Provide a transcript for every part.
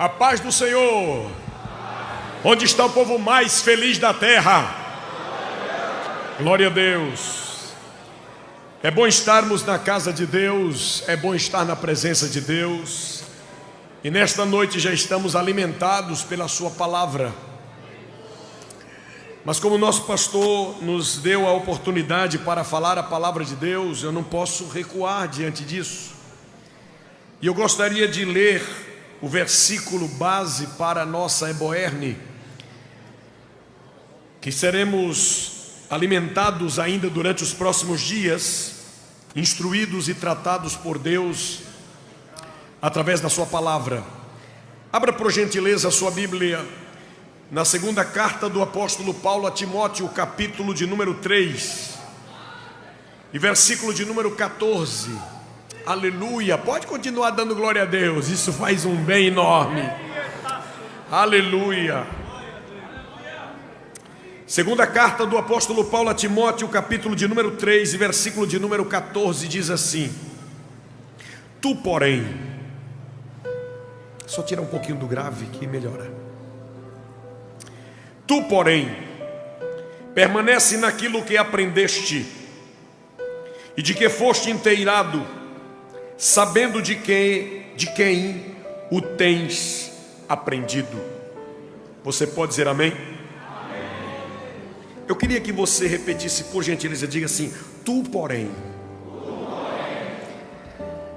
A paz do Senhor. Onde está o povo mais feliz da terra? Glória a Deus. É bom estarmos na casa de Deus, é bom estar na presença de Deus. E nesta noite já estamos alimentados pela sua palavra. Mas como nosso pastor nos deu a oportunidade para falar a palavra de Deus, eu não posso recuar diante disso. E eu gostaria de ler o versículo base para a nossa Eboerne, que seremos alimentados ainda durante os próximos dias, instruídos e tratados por Deus através da sua palavra. Abra por gentileza a sua Bíblia na segunda carta do apóstolo Paulo a Timóteo, capítulo de número 3 e versículo de número 14. Aleluia, pode continuar dando glória a Deus, isso faz um bem enorme. Aleluia. Segunda carta do apóstolo Paulo a Timóteo, capítulo de número 3 e versículo de número 14, diz assim: Tu, porém, só tira um pouquinho do grave que melhora. Tu, porém, permanece naquilo que aprendeste e de que foste inteirado, sabendo de quem o tens aprendido. Você pode dizer amém? Amém. Eu queria que você repetisse, por gentileza, diga assim: tu, porém.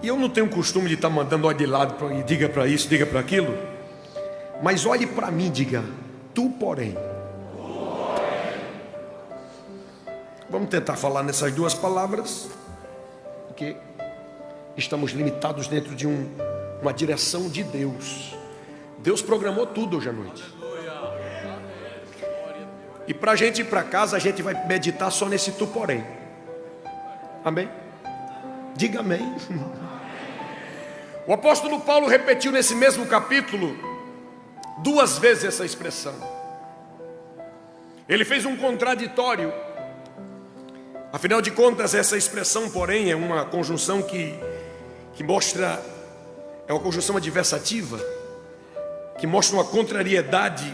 E eu não tenho o costume de estar mandando olhe de lado, diga para isso, diga para aquilo. Mas olhe para mim, diga: tu, porém. Vamos tentar falar nessas duas palavras, porque estamos limitados dentro de uma direção de Deus. Deus programou tudo hoje à noite. E para a gente ir para casa, a gente vai meditar só nesse tu, porém. Amém? Diga amém. O apóstolo Paulo repetiu nesse mesmo capítulo duas vezes essa expressão. Ele fez um contraditório. Afinal de contas, essa expressão, porém, é uma conjunção que mostra, é uma conjunção adversativa, que mostra uma contrariedade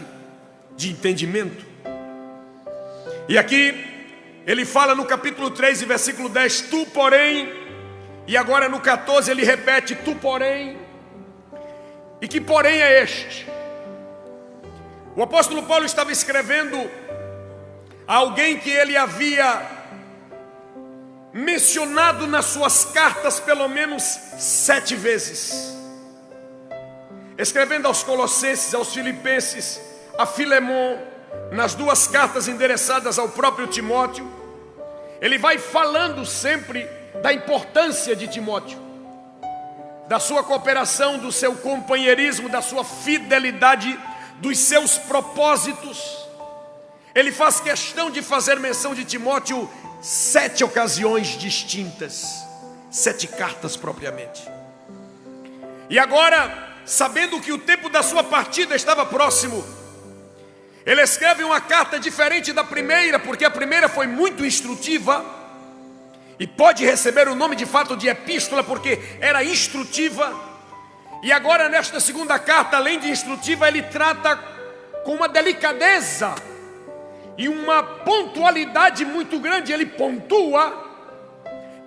de entendimento. E aqui ele fala no capítulo 3 e versículo 10, tu, porém, e agora no 14 ele repete, tu, porém. E que porém é este? O apóstolo Paulo estava escrevendo a alguém que ele havia mencionado nas suas cartas pelo menos 7 vezes, escrevendo aos Colossenses, aos Filipenses, a Filemon, nas duas cartas endereçadas ao próprio Timóteo. Ele vai falando sempre da importância de Timóteo, da sua cooperação, do seu companheirismo, da sua fidelidade, dos seus propósitos. Ele faz questão de fazer menção de Timóteo 7 ocasiões distintas, 7 cartas propriamente. E agora, sabendo que o tempo da sua partida estava próximo, ele escreve uma carta diferente da primeira, porque a primeira foi muito instrutiva e pode receber o nome de fato de epístola, porque era instrutiva. E agora nesta segunda carta, além de instrutiva, ele trata com uma delicadeza e uma pontualidade muito grande. Ele pontua,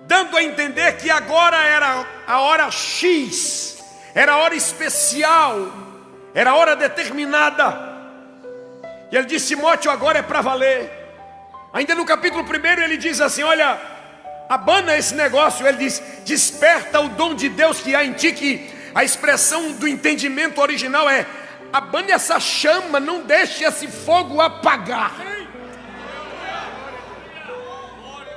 dando a entender que agora era a hora X, era a hora especial, era a hora determinada. E ele diz: Timóteo, agora é para valer. Ainda no capítulo 1 ele diz assim: olha, abana esse negócio. Ele diz: desperta o dom de Deus que há em ti, que a expressão do entendimento original é: abane essa chama, não deixe esse fogo apagar.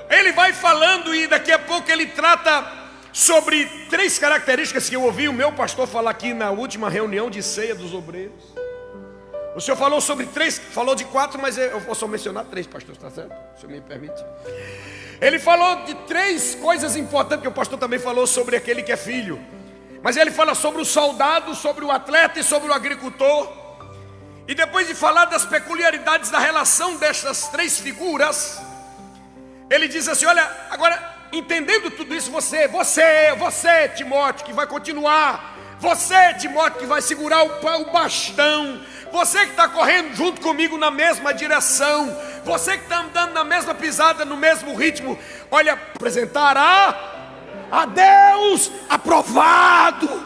Ele vai falando e daqui a pouco ele trata sobre 3 características que eu ouvi o meu pastor falar aqui na última reunião de ceia dos obreiros. O senhor falou sobre 3, falou de 4, mas eu vou só mencionar 3, pastor, está certo? O senhor me permite? Ele falou de 3 coisas importantes, que o pastor também falou sobre aquele que é filho. Mas ele fala sobre o soldado, sobre o atleta e sobre o agricultor. E depois de falar das peculiaridades da relação destas 3 figuras, ele diz assim: olha, agora entendendo tudo isso, você, Timóteo, que vai continuar Você, Timóteo, que vai segurar o bastão. Você que está correndo junto comigo na mesma direção. Você que está andando na mesma pisada, no mesmo ritmo. Olha, apresentará a Deus aprovado.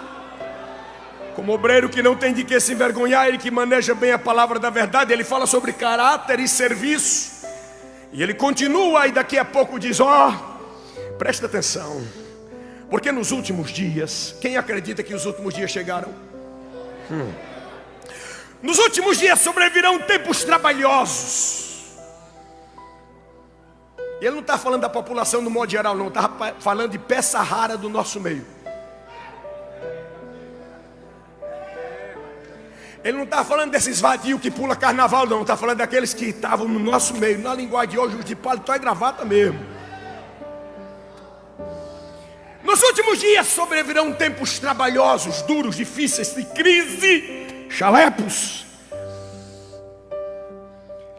Como obreiro que não tem de que se envergonhar, ele que maneja bem a palavra da verdade. Ele fala sobre caráter e serviço. E ele continua e daqui a pouco diz: presta atenção. Porque nos últimos dias, quem acredita que os últimos dias chegaram? Nos últimos dias sobrevirão tempos trabalhosos. E ele não está falando da população no modo geral, não. Está falando de peça rara do nosso meio. Ele não está falando desses vadios que pula carnaval, não. Está falando daqueles que estavam no nosso meio. Na linguagem de hoje, os de paletó e gravata mesmo. Nos últimos dias sobrevirão tempos trabalhosos, duros, difíceis, de crise, chalepos.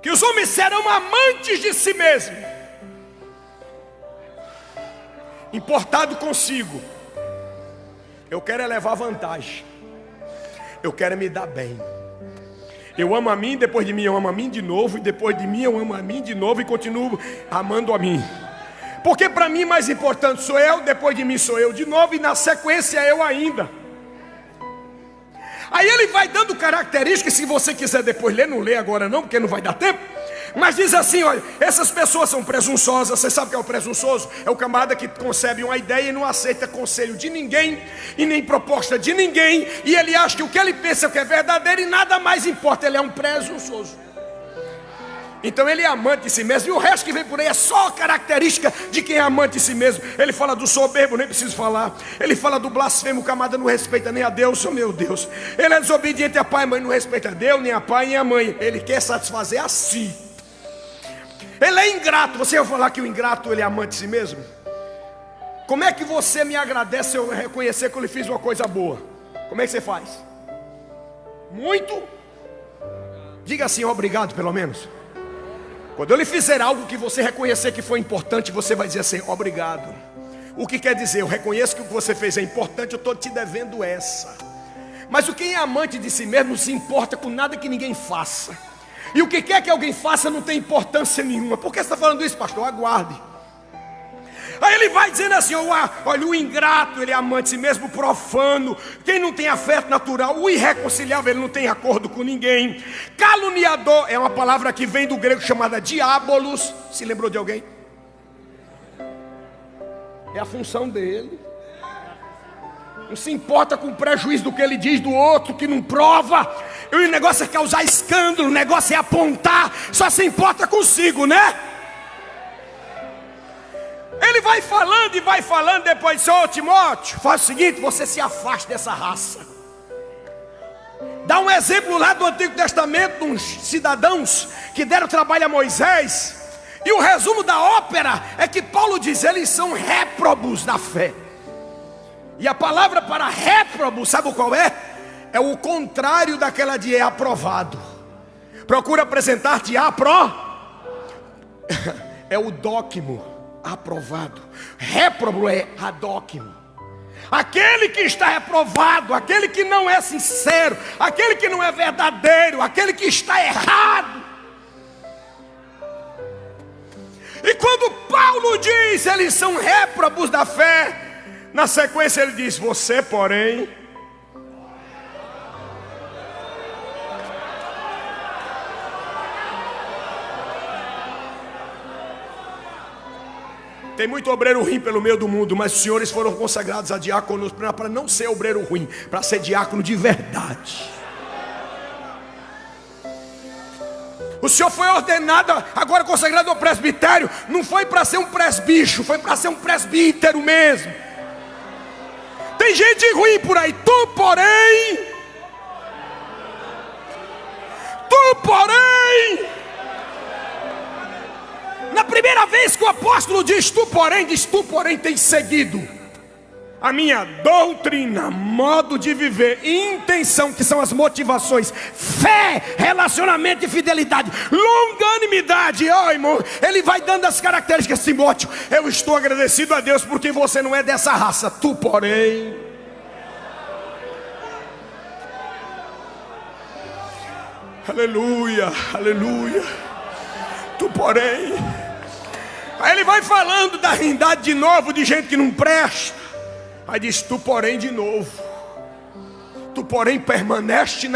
Que os homens serão amantes de si mesmos, importado consigo. Eu quero é levar vantagem. Eu quero me dar bem. Eu amo a mim, depois de mim eu amo a mim de novo. E depois de mim eu amo a mim de novo. E continuo amando a mim. Porque para mim mais importante sou eu. Depois de mim sou eu de novo. E na sequência eu ainda. Aí ele vai dando características. Se você quiser depois ler, não lê agora não, porque não vai dar tempo. Mas diz assim, olha, essas pessoas são presunçosas. Você sabe o que é o presunçoso? É o camarada que concebe uma ideia e não aceita conselho de ninguém e nem proposta de ninguém. E ele acha que o que ele pensa que é verdadeiro e nada mais importa. Ele é um presunçoso. Então ele é amante de si mesmo. E o resto que vem por aí é só característica de quem é amante de si mesmo. Ele fala do soberbo, nem preciso falar. Ele fala do blasfemo, o camarada não respeita nem a Deus, oh meu Deus. Ele é desobediente a pai e mãe, não respeita a Deus, nem a pai nem a mãe. Ele quer satisfazer a si. Ele é ingrato. Você vai falar que o ingrato ele é amante de si mesmo? Como é que você me agradece se eu reconhecer que eu lhe fiz uma coisa boa? Como é que você faz? Muito? Diga assim, obrigado pelo menos. Quando eu lhe fizer algo que você reconhecer que foi importante, você vai dizer assim, obrigado. O que quer dizer? Eu reconheço que o que você fez é importante, eu estou te devendo essa. Mas o quem é amante de si mesmo não se importa com nada que ninguém faça. E o que quer que alguém faça não tem importância nenhuma. Por que você está falando isso, pastor? Aguarde. Aí ele vai dizendo assim, olha, o ingrato, ele é amante de si mesmo, profano. Quem não tem afeto natural, o irreconciliável, ele não tem acordo com ninguém. Caluniador, é uma palavra que vem do grego chamada diabolos. Se lembrou de alguém? É a função dele. Não se importa com o prejuízo do que ele diz do outro, que não prova. E o negócio é causar escândalo, o negócio é apontar. Só se importa consigo, né? Ele vai falando e vai falando. Depois diz, ô Timóteo, faz o seguinte, você se afaste dessa raça. Dá um exemplo lá do Antigo Testamento, de uns cidadãos que deram trabalho a Moisés. E o resumo da ópera é que Paulo diz, eles são réprobos da fé. E a palavra para réprobo, sabe qual é? É o contrário daquela de aprovado. Procura apresentar-te é o dóquimo, aprovado. Réprobo é adóquimo. Aquele que está reprovado, aquele que não é sincero, aquele que não é verdadeiro, aquele que está errado. E quando Paulo diz, eles são réprobos da fé, na sequência ele diz, você porém... Tem muito obreiro ruim pelo meio do mundo, mas os senhores foram consagrados a diáconos para não ser obreiro ruim, para ser diácono de verdade. O senhor foi ordenado, agora consagrado ao presbitério, não foi para ser um presbítero, foi para ser um presbítero mesmo. Tem gente ruim por aí, tu porém, na primeira vez que o apóstolo diz tu porém tem seguido a minha doutrina, modo de viver, intenção, que são as motivações, fé, relacionamento e fidelidade, longanimidade. Irmão, ele vai dando as características. Timóteo, eu estou agradecido a Deus porque você não é dessa raça. Tu porém, Aleluia, aleluia. Tu porém. Aí ele vai falando da rindade de novo, de gente que não presta. Aí diz: tu porém de novo. Tu porém permanece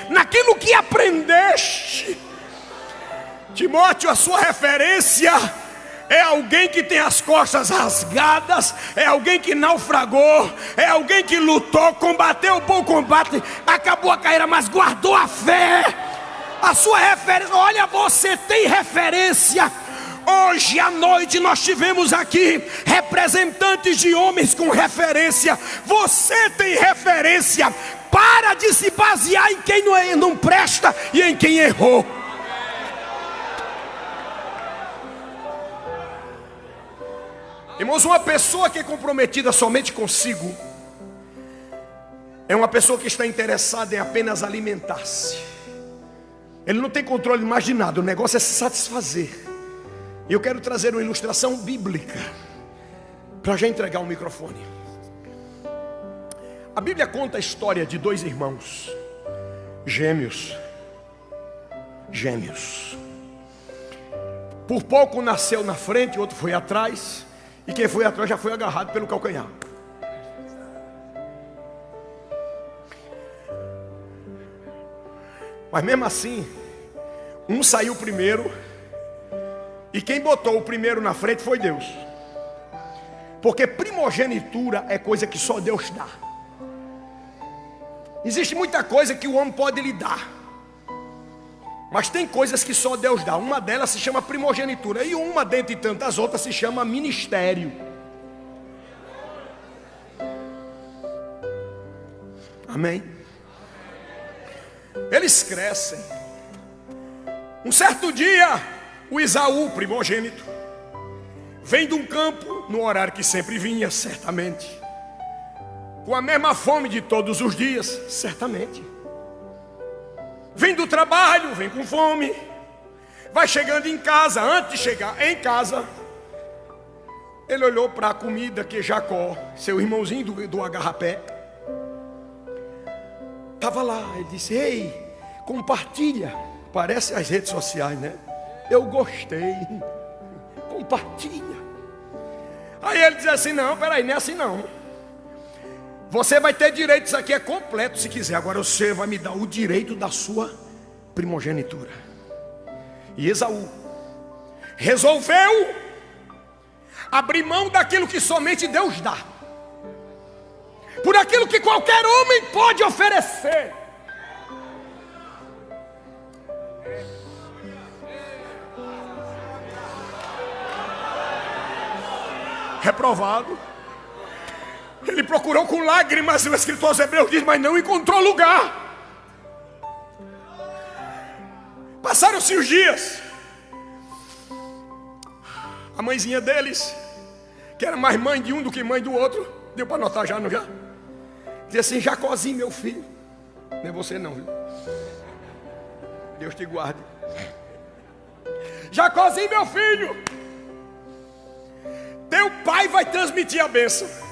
naquilo que aprendeste. Timóteo, a sua referência é alguém que tem as costas rasgadas, é alguém que naufragou, é alguém que lutou, combateu o bom combate, acabou a carreira, mas guardou a fé. A sua referência, olha, você tem referência. Hoje à noite nós tivemos aqui representantes de homens com referência. Você tem referência. Para de se basear em quem não presta e em quem errou. Irmãos, uma pessoa que é comprometida somente consigo é uma pessoa que está interessada em apenas alimentar-se. Ele não tem controle mais de nada, o negócio é se satisfazer. E eu quero trazer uma ilustração bíblica para já entregar o microfone. A Bíblia conta a história de dois irmãos gêmeos. Por pouco nasceu na frente, o outro foi atrás. E quem foi atrás já foi agarrado pelo calcanhar. Mas mesmo assim, um saiu primeiro. E quem botou o primeiro na frente foi Deus. Porque primogenitura é coisa que só Deus dá. Existe muita coisa que o homem pode lhe dar, mas tem coisas que só Deus dá. Uma delas se chama primogenitura. E uma dentre tantas outras se chama ministério. Amém? Eles crescem. Um certo dia, o Esaú, primogênito, vem de um campo no horário que sempre vinha, certamente. Com a mesma fome de todos os dias, certamente. Vem do trabalho, vem com fome. Vai chegando em casa. Antes de chegar em casa, ele olhou para a comida que Jacó, seu irmãozinho do agarrapé, estava lá. Ele disse: ei, compartilha. Parece as redes sociais, né? Eu gostei. Compartilha. Aí ele diz assim: não, peraí, não é assim não. Você vai ter direito, isso aqui é completo se quiser. Agora você vai me dar o direito da sua primogenitura. E Esaú resolveu abrir mão daquilo que somente Deus dá, por aquilo que qualquer homem pode oferecer. Reprovado. Ele procurou com lágrimas, o escritor aos Hebreus diz, mas não encontrou lugar. Passaram-se os dias. A mãezinha deles, que era mais mãe de um do que mãe do outro, deu para notar já, não já? Diz assim: Jacózinho, meu filho. Não é você não, viu? Deus te guarde. Jacózinho, meu filho, teu pai vai transmitir a bênção.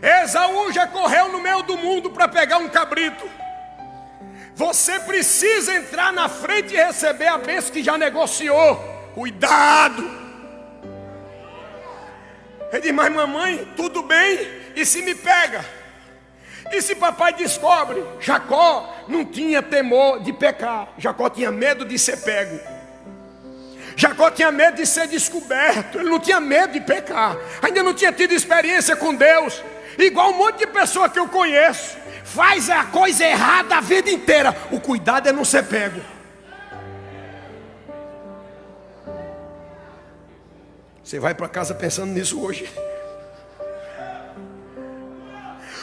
Esaú já correu no meio do mundo para pegar um cabrito. Você precisa entrar na frente e receber a bênção que já negociou. Cuidado. Ele diz: mas mamãe, tudo bem, e se me pega? E se papai descobre? Jacó não tinha temor de pecar. Jacó tinha medo de ser pego. Jacó tinha medo de ser descoberto. Ele não tinha medo de pecar. Ainda não tinha tido experiência com Deus. Igual um monte de pessoa que eu conheço, faz a coisa errada a vida inteira. O cuidado é não ser pego. Você vai para casa pensando nisso hoje.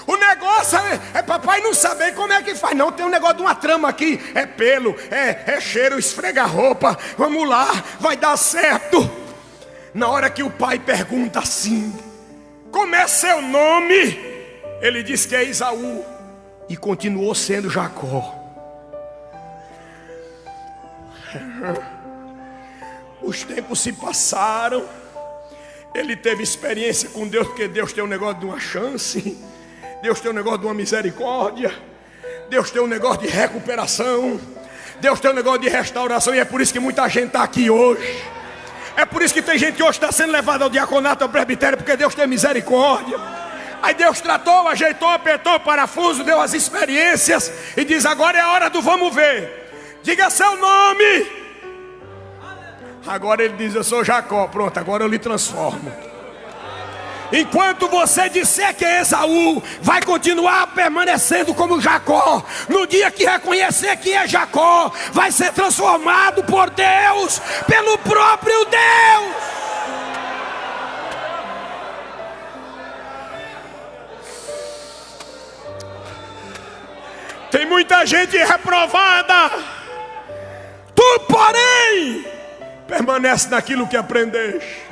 O negócio é papai não saber como é que faz. Não, tem um negócio de uma trama aqui. É pelo, é cheiro, esfrega a roupa. Vamos lá, vai dar certo. Na hora que o pai pergunta assim: como é seu nome? Ele diz que é Esaú. E continuou sendo Jacó. Os tempos se passaram. Ele teve experiência com Deus, porque Deus tem um negócio de uma chance. Deus tem um negócio de uma misericórdia. Deus tem um negócio de recuperação. Deus tem um negócio de restauração. E é por isso que muita gente está aqui hoje. É por isso que tem gente que hoje está sendo levada ao diaconato, ao presbitério, porque Deus tem misericórdia. Aí Deus tratou, ajeitou, apertou o parafuso, deu as experiências e diz: agora é a hora do vamos ver. Diga seu nome. Agora ele diz: eu sou Jacó. Pronto, agora eu lhe transformo. Enquanto você disser que é Esaú, vai continuar permanecendo como Jacó. No dia que reconhecer que é Jacó, vai ser transformado por Deus, pelo próprio Deus. Tem muita gente reprovada. Tu, porém, permanece naquilo que aprendeste,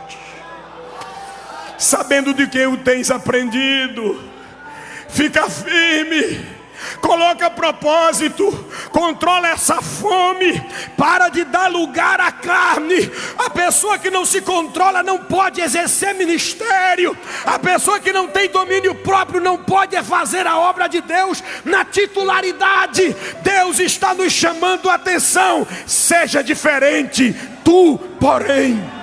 sabendo de quem o tens aprendido. Fica firme, coloca propósito, controla essa fome, para de dar lugar à carne. A pessoa que não se controla não pode exercer ministério. A pessoa que não tem domínio próprio não pode fazer a obra de Deus na titularidade. Deus está nos chamando a atenção. Seja diferente, tu, porém.